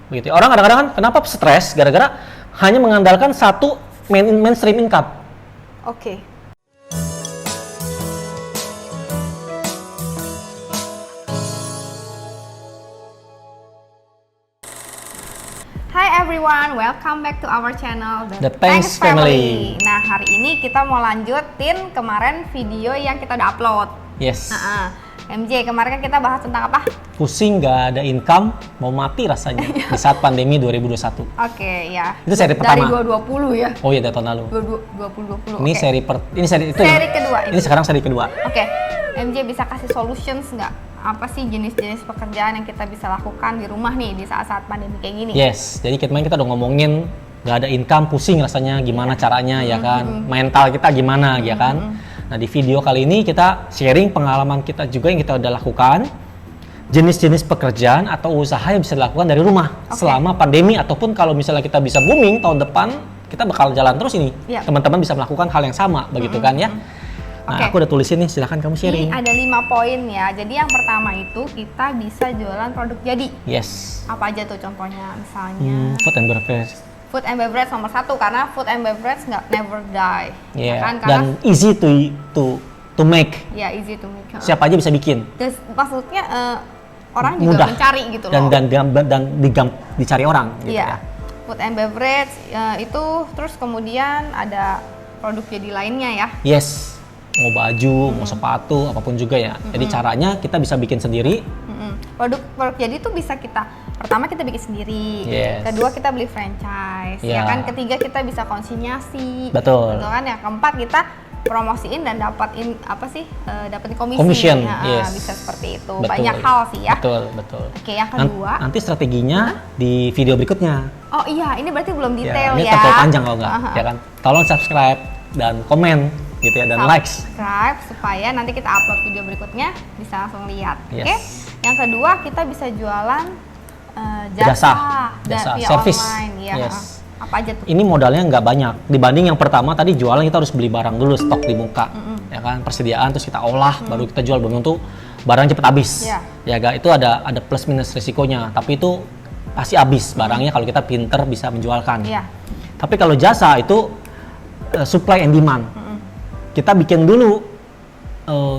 Begitu. Orang kadang-kadang kan kenapa stres gara-gara hanya mengandalkan satu mainstream income. Oke. Hi everyone, welcome back to our channel The Thanks Family. Nah, hari ini kita mau lanjutin kemarin video yang kita udah upload. Yes. MJ, kemarin kan kita bahas tentang apa? Pusing gak ada income, mau mati rasanya di saat pandemi 2021. Oke, ya. Itu seri pertama. Dari 2020 ya. Oh iya, dari tahun lalu. 2020. Ini seri kedua. Ini sekarang seri kedua. Oke. MJ bisa kasih solutions nggak? Apa sih jenis-jenis pekerjaan yang kita bisa lakukan di rumah nih di saat-saat pandemi kayak gini? Yes, jadi kemarin kita udah ngomongin nggak ada income, pusing rasanya, gimana caranya ya kan, mental kita gimana ya kan. Nah di video kali ini kita sharing pengalaman kita juga yang kita udah lakukan, jenis-jenis pekerjaan atau usaha yang bisa dilakukan dari rumah selama pandemi, ataupun kalau misalnya kita bisa booming tahun depan, kita bakal jalan terus ini. Teman-teman bisa melakukan hal yang sama, begitu kan ya. Nah, aku udah tulisin nih, silahkan kamu sharing. Ini ada 5 poin ya. Jadi yang pertama itu kita bisa jualan produk jadi. Yes. Apa aja tuh contohnya? Misalnya food and beverage. Food and beverage nomor 1 karena food and beverage nggak never die. Yeah. Ya kan? Dan easy to make. Ya, easy to make. Siapa aja bisa bikin. Dan maksudnya orang juga mudah mencari gitu loh. Dan dicari orang gitu ya. Food and beverage itu, terus kemudian ada produk jadi lainnya ya. Yes. Mau baju, mau sepatu, apapun juga ya. Jadi caranya kita bisa bikin sendiri. Produk jadi itu bisa pertama kita bikin sendiri. Yes. Kedua kita beli franchise. Ya kan. Ketiga kita bisa konsinyasi. Betul. Gitu kan. Yang keempat kita promosiin dan dapatin dapatin komisi. Commission. Nah, bisa seperti itu. Betul. Banyak hal sih ya. Betul. Oke, yang kedua. Nanti strateginya di video berikutnya. Oh iya, ini berarti belum detail Ini ya. terlalu panjang kalau nggak, ya kan. Tolong subscribe dan komen gitu ya, dan likes. Subscribe supaya nanti kita upload video berikutnya bisa langsung lihat. Yes. Oke. Yang kedua kita bisa jualan jasa via service. online ya. Yes. Apa aja tuh? Ini modalnya nggak banyak dibanding yang pertama tadi jualan, kita harus beli barang dulu, stok di muka, ya kan, persediaan, terus kita olah, baru kita jual. Belum tentu barang cepet habis. Ya gak, itu ada plus minus risikonya, tapi itu pasti habis barangnya kalau kita pinter bisa menjualkan. Tapi kalau jasa itu supply and demand. Kita bikin dulu,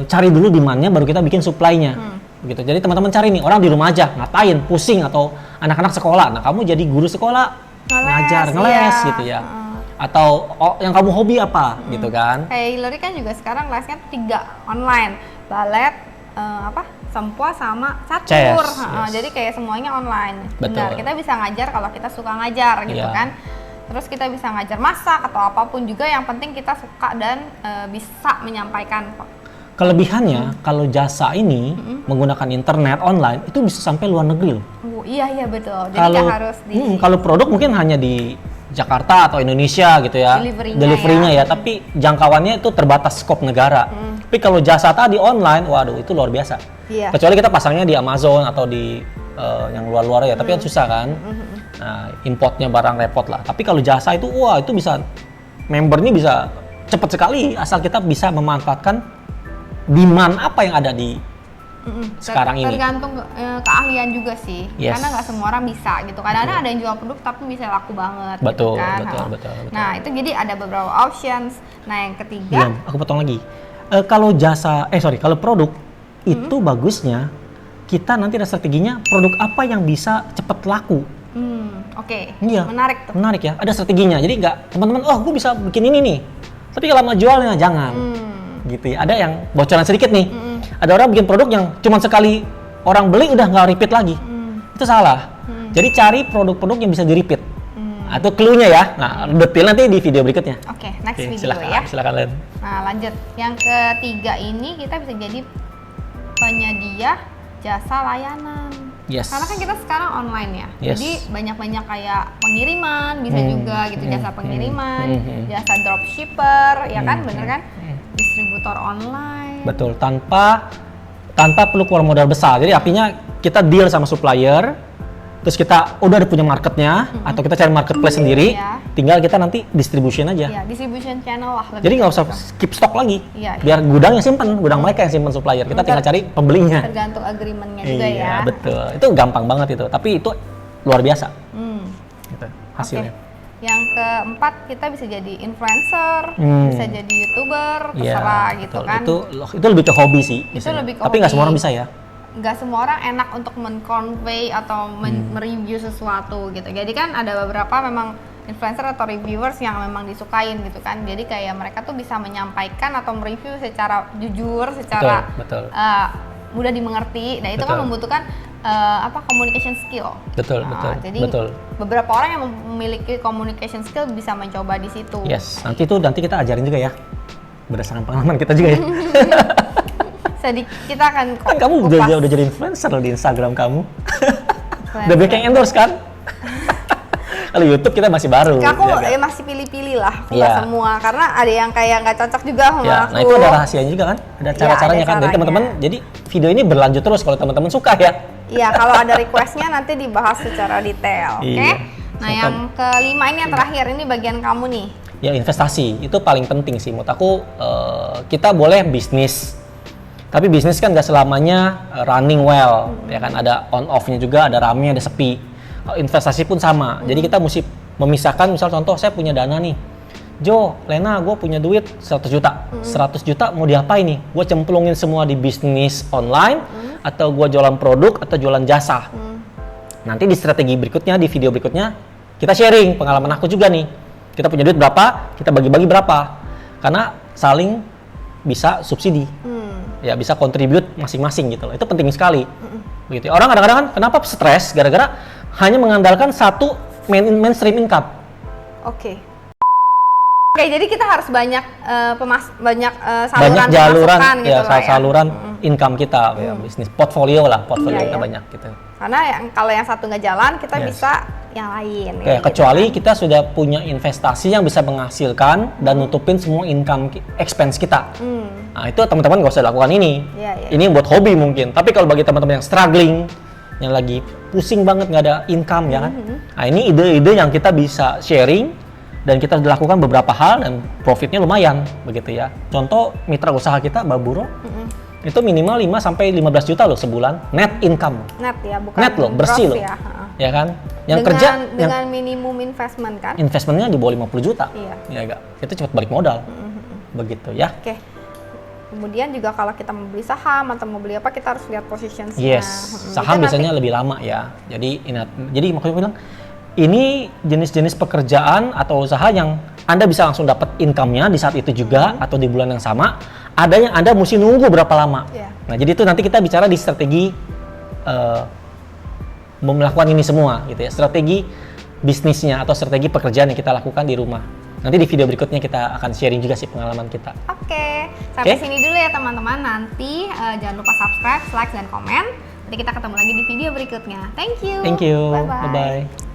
cari dulu demandnya, baru kita bikin supply-nya. Begitu. Jadi teman-teman cari nih, orang di rumah aja ngapain, pusing, atau anak-anak sekolah. Nah kamu jadi guru sekolah, ngajar, ngeles gitu ya. Atau yang kamu hobi apa gitu kan. Kayak Hillary kan juga sekarang lesnya 3 online. Balet, sempua sama catur. Jadi kayak semuanya online. Benar, kita bisa ngajar kalau kita suka ngajar gitu kan. Terus kita bisa ngajar masak atau apapun juga, yang penting kita suka dan bisa menyampaikan. Kelebihannya kalau jasa ini menggunakan internet online itu bisa sampai luar negeri loh. Iya betul. Jadi nggak harus kalau produk mungkin hanya di Jakarta atau Indonesia gitu ya. Delivery-nya ya, tapi jangkauannya itu terbatas skop negara. Tapi kalau jasa tadi online, waduh itu luar biasa. Kecuali kita pasangnya di Amazon atau di yang luar-luar ya, tapi kan susah kan. Nah, importnya barang repot lah. Tapi kalau jasa itu, wah itu bisa, membernya bisa cepat sekali asal kita bisa memanfaatkan demand apa yang ada di sekarang ini. Tergantung keahlian juga sih, karena nggak semua orang bisa gitu. Kadang-kadang ada yang jual produk tapi bisa laku banget. Betul, gitu kan? betul. Nah itu jadi ada beberapa options. Nah yang ketiga, aku potong lagi. Kalau kalau produk itu bagusnya kita nanti ada strateginya, produk apa yang bisa cepat laku. Iya. Menarik tuh. Menarik ya, ada strateginya. Jadi nggak teman-teman, aku bisa bikin ini nih. Tapi kalau mau jualnya jangan. Gitu ya. Ada yang bocoran sedikit nih. Ada orang bikin produk yang cuma sekali orang beli udah nggak repeat lagi. Itu salah. Jadi cari produk-produk yang bisa di repeat. Atau clue-nya ya. Nah, detail nanti di video berikutnya. Next video silakan, ya. Silakan Len. Nah, lanjut. Yang ketiga ini kita bisa jadi penyedia jasa layanan. Karena kan kita sekarang online ya. Jadi banyak-banyak kayak pengiriman bisa juga gitu, jasa pengiriman, jasa dropshipper, ya kan, bener kan? Distributor online. Betul, tanpa perlu keluar modal besar. Jadi artinya kita deal sama supplier, terus kita udah ada punya marketnya, atau kita cari marketplace sendiri, tinggal kita nanti distribution aja. Iya, distribution channel lah. Jadi nggak usah keep stok lagi. Biar gudang mereka yang simpen supplier. Kita tinggal cari pembelinya. Tergantung agreement-nya juga ya. Iya, betul. Itu gampang banget itu. Tapi itu luar biasa. Gitu, hasilnya. Yang keempat, kita bisa jadi influencer, bisa jadi YouTuber, terserah gitu kan. Itu lebih ke hobi sih. Itu lebih ke tapi nggak semua orang bisa ya. Nggak semua orang enak untuk men-convey atau mereview sesuatu gitu. Jadi kan ada beberapa memang influencer atau reviewers yang memang disukain gitu kan. Jadi kayak mereka tuh bisa menyampaikan atau mereview secara jujur, secara mudah dimengerti. Nah itu kan membutuhkan communication skill. Jadi beberapa orang yang memiliki communication skill bisa mencoba di situ. Yes, nanti kita ajarin juga ya, berdasarkan pengalaman kita juga ya. Kita akan kan kamu udah jadi influencer di Instagram kamu. Udah banyak yang endorse kan? Kalau YouTube kita masih baru. Aku masih pilih-pilih lah, nggak semua, karena ada yang kayak nggak cocok juga sama aku. Nah itu ada rahasianya juga kan, ada cara-caranya kan. Jadi teman-teman, jadi video ini berlanjut terus kalau teman-teman suka ya. Iya, kalau ada requestnya nanti dibahas secara detail. Oke? Nah yang kelima ini yang terakhir, ini bagian kamu nih. Ya investasi itu paling penting sih menurut aku. Kita boleh bisnis, tapi bisnis kan nggak selamanya running well, ya kan, ada on off-nya juga, ada rame, ada sepi. Investasi pun sama. Jadi kita mesti memisahkan, misal contoh saya punya dana nih. Jo, Lena, gue punya duit 100 juta. 100 juta mau diapain nih? Gue cemplungin semua di bisnis online, atau gue jualan produk, atau jualan jasa. Nanti di strategi berikutnya, di video berikutnya, kita sharing pengalaman aku juga nih. Kita punya duit berapa, kita bagi-bagi berapa. Karena saling bisa subsidi. Ya bisa contribute masing-masing gitu loh. Itu penting sekali. Begitu. Orang kadang-kadang kan kenapa stres gara-gara hanya mengandalkan satu mainstream income. Oke, jadi kita harus banyak jaluran gitu ya, saluran income kita, ya, bisnis portfolio kita banyak gitu. Karena kalau yang satu nggak jalan, kita bisa yang lain. Kecuali kita sudah punya investasi yang bisa menghasilkan dan nutupin semua income expense kita. Nah itu teman-teman nggak usah lakukan ini. Ini buat hobi mungkin. Tapi kalau bagi teman-teman yang struggling, yang lagi pusing banget nggak ada income ya kan. Nah ini ide-ide yang kita bisa sharing dan kita sudah lakukan beberapa hal dan profitnya lumayan begitu ya. Contoh mitra usaha kita Baburo itu minimal 5-15 juta loh sebulan net income. Net ya, bukan net loh, bersih loh. Ya kan? Yang dengan minimum investment kan? Investmentnya di bawah 50 juta. Ya enggak? Itu cepat balik modal. Begitu ya. Oke. Kemudian juga kalau kita mau beli saham atau mau beli apa, kita harus lihat posisinya. Yes, saham biasanya lebih lama ya. Jadi makanya bilang ini jenis-jenis pekerjaan atau usaha yang Anda bisa langsung dapat income-nya di saat itu juga atau di bulan yang sama. Ada yang Anda mesti nunggu berapa lama. Nah jadi itu nanti kita bicara di strategi melakukan ini semua gitu ya. Strategi bisnisnya atau strategi pekerjaan yang kita lakukan di rumah. Nanti di video berikutnya kita akan sharing juga sih pengalaman kita. Oke, sampai sini dulu ya teman-teman. Nanti jangan lupa subscribe, like, dan komen. Nanti kita ketemu lagi di video berikutnya. Thank you. Thank you. Bye-bye.